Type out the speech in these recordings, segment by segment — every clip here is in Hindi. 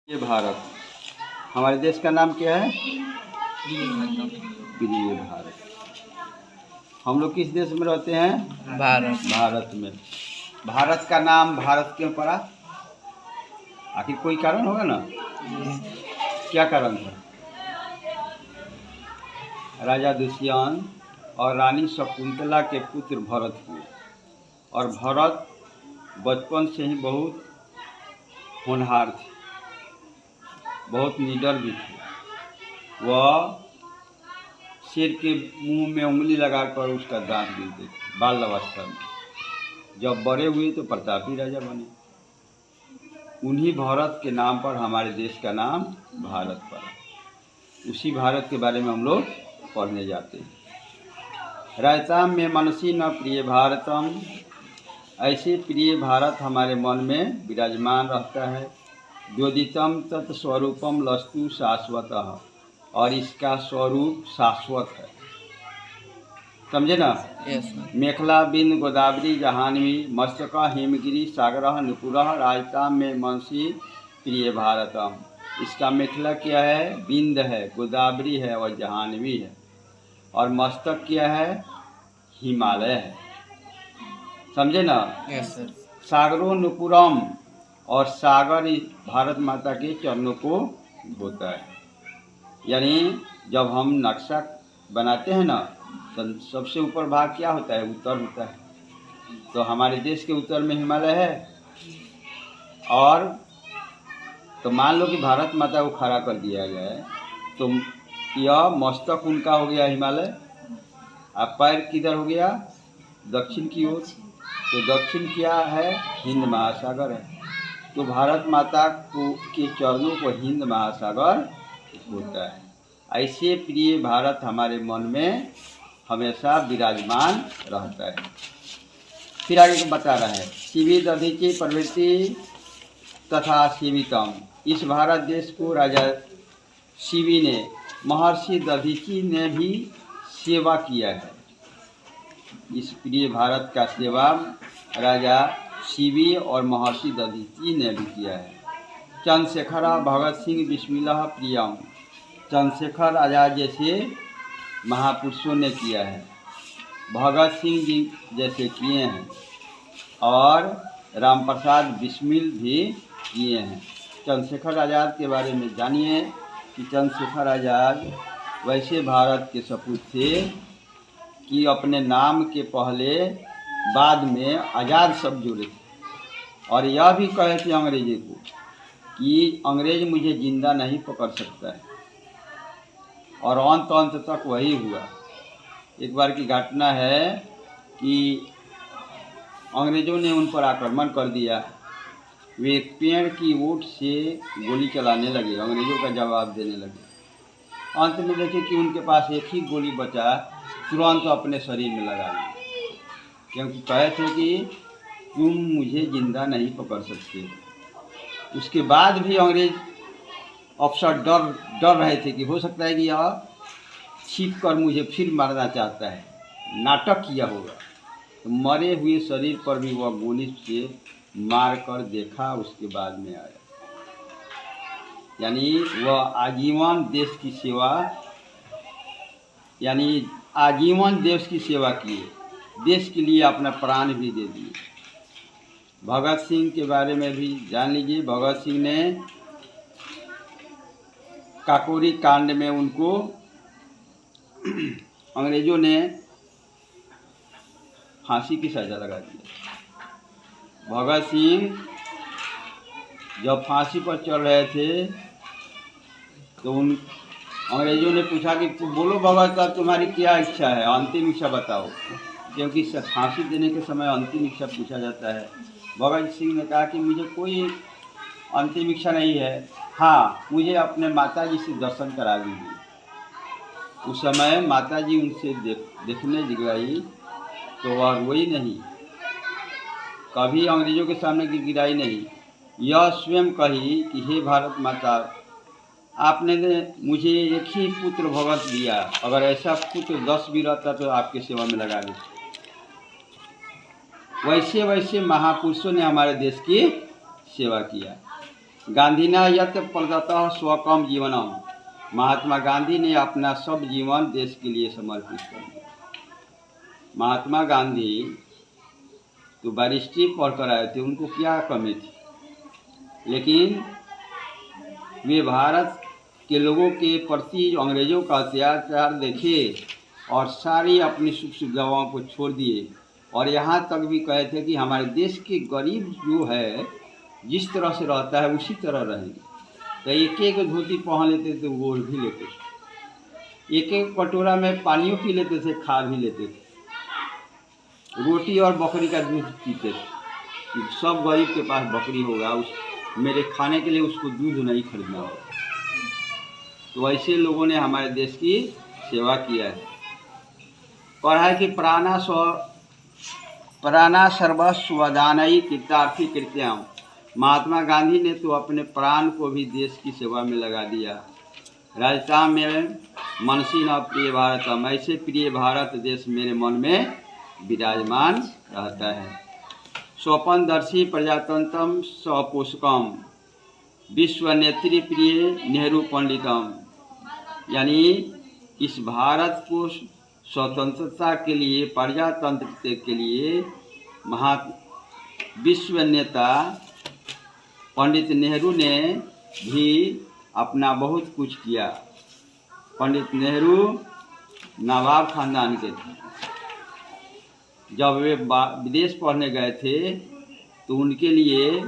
ये भारत हमारे देश का नाम क्या है? प्रिय भारत। हम लोग किस देश में रहते हैं? भारत में। भारत का नाम भारत क्यों पड़ा? आखिर कोई कारण होगा ना? क्या कारण था? राजा दुष्यंत और रानी शकुंतला के पुत्र भरत हुए, और भरत बचपन से ही बहुत होनहार थे, बहुत निडर भी थे। वह शेर के मुंह में उंगली लगाकर उसका दांत गिरते थे बाल अवस्था में। जब बड़े हुए तो प्रतापी राजा बने। उन्हीं भरत के नाम पर हमारे देश का नाम भारत पड़ा। उसी भारत के बारे में हम लोग पढ़ने जाते हैं। रायताम में मनसी न प्रिय भारतम, ऐसे प्रिय भारत हमारे मन में विराजमान रहता है। द्योदितम तत्स्वरूपम लस्तु शाश्वतः, और इसका स्वरूप शाश्वत है। समझे ना? मेखला बिंद गोदावरी जहानवी मस्तक हिमगिरी सागर नुपुरः राजताम में मनसी प्रिय भारतम। इसका मेखला क्या है? बिंद है, गोदावरी है और जहानवी है। और मस्तक क्या है? हिमालय है। समझे ना? सागरो नुपुरम, और सागर भारत माता के चरणों को धोता है। यानी जब हम नक्शा बनाते हैं ना, तो सबसे ऊपर भाग क्या होता है? उत्तर होता है। तो हमारे देश के उत्तर में हिमालय है, और तो मान लो कि भारत माता को खड़ा कर दिया गया है, तो यह मस्तक उनका हो गया हिमालय, अब पैर किधर हो गया? दक्षिण की ओर। तो दक्षिण क्या है? हिंद महासागर है। तो भारत माता को के चरणों को हिंद महासागर होता है। ऐसे प्रिय भारत हमारे मन में हमेशा विराजमान रहता है। फिर आगे बता रहा है, शिवित अधिची प्रवृत्ति तथा शिवितम। इस भारत देश को राजा शिवी ने, महर्षि दधीची ने भी सेवा किया है। इस प्रिय भारत का सेवा राजा शिवी और महर्षि दधीची ने भी किया है। चंद्रशेखर भगत सिंह बिस्मिल्लाह प्रियम। चंद्रशेखर आजाद जैसे महापुरुषों ने किया है, भगत सिंह जी जैसे किए हैं, और रामप्रसाद बिस्मिल भी किए हैं। चंद्रशेखर आज़ाद के बारे में जानिए कि चंद्रशेखर आज़ाद वैसे भारत के सपूत थे कि अपने नाम के पहले बाद में आज़ाद शब्द जोड़े थे, और यह भी कहे थे अंग्रेजी को कि अंग्रेज मुझे जिंदा नहीं पकड़ सकता है, और अंत तक वही हुआ। एक बार की घटना है कि अंग्रेज़ों ने उन पर आक्रमण कर दिया। वे एक पेड़ की ओट से गोली चलाने लगे, अंग्रेज़ों का जवाब देने लगे। अंत में देखे कि उनके पास एक ही गोली बचा, तुरंत अपने शरीर में लगा लिया, क्योंकि कहे थे कि तुम मुझे जिंदा नहीं पकड़ सकते। उसके बाद भी अंग्रेज अफसर डर रहे थे कि हो सकता है कि यह छिप कर मुझे फिर मारना चाहता है, नाटक किया होगा। तो मरे हुए शरीर पर भी वह गोली से मार कर देखा, उसके बाद में आया। यानी वह आजीवन देश की सेवा, यानी आजीवन देश की सेवा किए, देश के लिए अपना प्राण भी दे दिए। भगत सिंह के बारे में भी जान लीजिए। भगत सिंह ने काकोरी कांड में उनको अंग्रेज़ों ने फांसी की सजा लगा दी। भगत सिंह जब फांसी पर चढ़ रहे थे तो उन अंग्रेज़ों ने पूछा कि बोलो भगत साहब, तुम्हारी क्या इच्छा है, अंतिम इच्छा बताओ, क्योंकि फांसी देने के समय अंतिम इच्छा पूछा जाता है। भगत सिंह ने कहा कि मुझे कोई अंतिम इच्छा नहीं है, हाँ मुझे अपने माताजी से दर्शन करा दीजिए। उस समय माताजी उनसे देखने गिराई तो वह रोई नहीं, कभी अंग्रेज़ों के सामने गिराई नहीं। यह स्वयं कही कि हे भारत माता, आपने मुझे एक ही पुत्र भगत दिया, अगर ऐसा पुत्र 10 भी रहता तो आपके सेवा में लगा देते। वैसे वैसे महापुरुषों ने हमारे देश की सेवा किया। गांधीना यत् प्रदत्तः स्वकं जीवनम, महात्मा गांधी ने अपना सब जीवन देश के लिए समर्पित कर दिया। महात्मा गांधी तो बैरिस्ट्री पढ़कर आए थे, उनको क्या कमी थी, लेकिन वे भारत के लोगों के प्रति अंग्रेज़ों का अत्याचार देखे और सारी अपनी सुख सुविधाओं को छोड़ दिए और यहाँ तक भी कहे थे कि हमारे देश के गरीब जो है जिस तरह से रहता है उसी तरह रहेंगे। तो एक एक धोती पहन लेते थे, वो भी लेते थे, एक एक कटोरा में पानियों पी लेते थे, खा भी लेते थे, रोटी और बकरी का दूध पीते थे। सब गरीब के पास बकरी होगा, उस मेरे खाने के लिए उसको दूध नहीं खरीदना होगा। तो ऐसे लोगों ने हमारे देश की सेवा किया है। पढ़ा है कि प्राणा सर्वस्वदानई कृतार्थी कृत्याम, महात्मा गांधी ने तो अपने प्राण को भी देश की सेवा में लगा दिया। राजस्थान में मनसी न प्रिय भारतम, ऐसे प्रिय भारत देश मेरे मन में विराजमान रहता है। स्वपनदर्शी प्रजातंत्रम सपोषकम, विश्व नेत्री प्रिय नेहरू पंडितम, यानी इस भारत को स्वतंत्रता के लिए, प्रजातंत्र के लिए विश्व नेता पंडित नेहरू ने भी अपना बहुत कुछ किया। पंडित नेहरू नवाब खानदान के थे। जब वे विदेश पढ़ने गए थे तो उनके लिए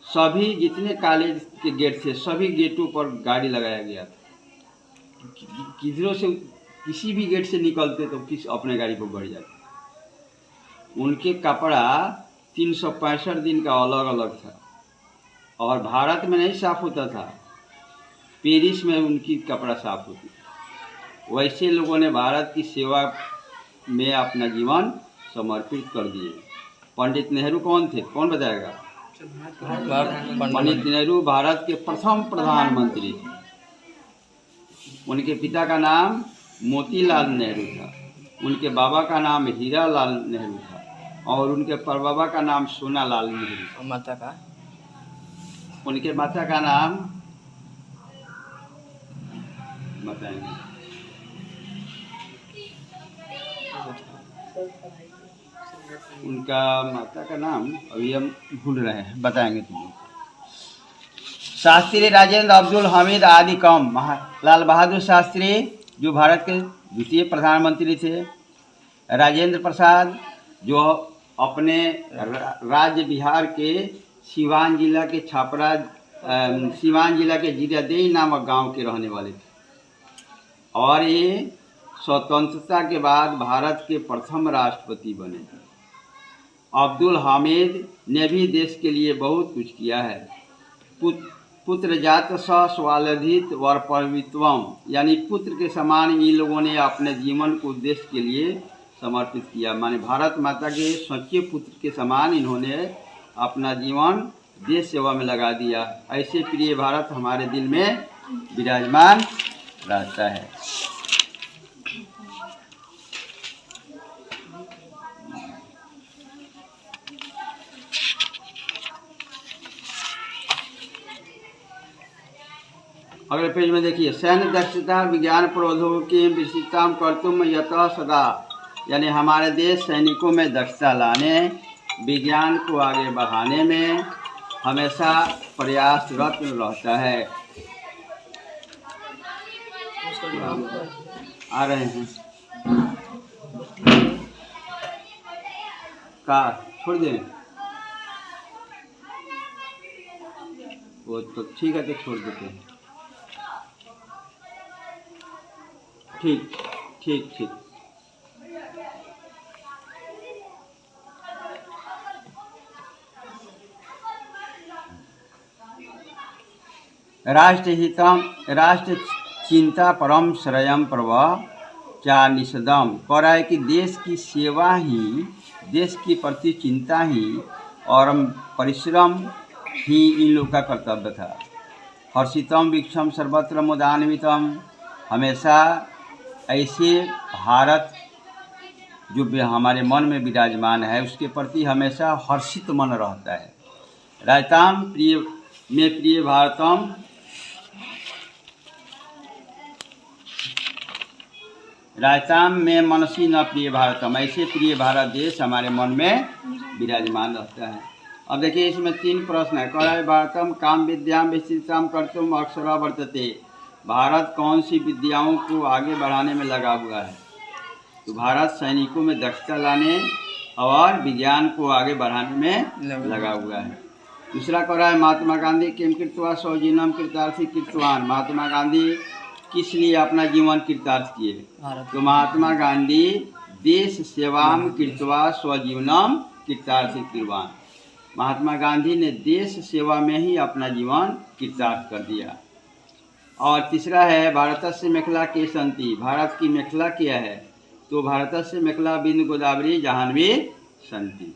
सभी जितने कॉलेज के गेट थे सभी गेटों पर गाड़ी लगाया गया था। किधरों से किसी भी गेट से निकलते तो अपने गाड़ी पर बढ़ जाते। उनके कपड़ा 365 दिन का अलग अलग था और भारत में नहीं साफ होता था, पेरिस में उनकी कपड़ा साफ होती थी। वैसे लोगों ने भारत की सेवा में अपना जीवन समर्पित कर दिए। पंडित नेहरू कौन थे, कौन बताएगा? पंडित नेहरू भारत के प्रथम प्रधानमंत्री थे। उनके पिता का नाम मोतीलाल नेहरू था, उनके बाबा का नाम हीरालाल नेहरू था और उनके परबाबा का नाम सोनालाल नेहरू। माता का? उनके माता का नाम बताएंगे। उनका माता का नाम अभी हम भूल रहे हैं, बताएंगे तुम्हें। शास्त्री राजेंद्र अब्दुल हामिद आदि कम, लाल बहादुर शास्त्री जो भारत के द्वितीय प्रधानमंत्री थे, राजेंद्र प्रसाद जो अपने राज्य बिहार के सिवान जिला के छपरा सिवान जिला के जीरादेई नामक गांव के रहने वाले थे और ये स्वतंत्रता के बाद भारत के प्रथम राष्ट्रपति बने थे। अब्दुल हामिद ने भी देश के लिए बहुत कुछ किया है। पुत्र जात स्वालधित वर्पवित्वम, यानी पुत्र के समान इन लोगों ने अपने जीवन को देश के लिए समर्पित किया। माने भारत माता के सच्चे पुत्र के समान इन्होंने अपना जीवन देश सेवा में लगा दिया। ऐसे प्रिय भारत हमारे दिल में विराजमान रहता है। अगले पेज में देखिए, सैन्य दक्षता विज्ञान प्रौद्योगिकी विस्तृतम कर्तुम यतः सदा, यानी हमारे देश सैनिकों में दक्षता लाने, विज्ञान को आगे बढ़ाने में हमेशा प्रयासरत रहता है। आ रहे हैं का छोड़ दें वो तो ठीक है, तो छोड़ देते हैं। ठीक ठीक ठीक। राष्ट्रहितम राष्ट्र चिंता परम श्रेयम प्रभ क्या निषदम, कह रहा है कि देश की सेवा ही, देश के प्रति चिंता ही और परिश्रम ही इन लोग का कर्तव्य था। हर्षितम वीक्षम सर्वत्र मुदान्वितम, हमेशा ऐसे भारत जो हमारे मन में विराजमान है उसके प्रति हमेशा हर्षित मन रहता है। राजताम प्रिय में प्रिय भारतम रायताम में मनसी न प्रिय भारतम, ऐसे प्रिय भारत देश हमारे मन में विराजमान रहता है। अब देखिए इसमें 3 प्रश्न है। कह रहा है भारतम काम विद्याम विस्तृतम कर्तुम अक्षरा वर्तते, भारत कौन सी विद्याओं को आगे बढ़ाने में लगा हुआ है? तो भारत सैनिकों में दक्षता लाने और विज्ञान को आगे बढ़ाने में लगा हुआ है। दूसरा कह रहा है महात्मा गांधी किम कृत्वा स्वजीवनम कृतार्थी कृतवान, महात्मा गांधी किस लिए अपना जीवन कृतार्थ किए? तो महात्मा गांधी देश सेवाम कृत्वा स्वजीवनम कृतार्थी कृतवान, महात्मा गांधी ने देश सेवा में ही अपना जीवन कृतार्थ कर दिया। और तीसरा है भारतस्य मेखला के संति, भारत की मेखला क्या है? तो भारतस्य मेखला बिंदु गोदावरी जाह्नवी संति।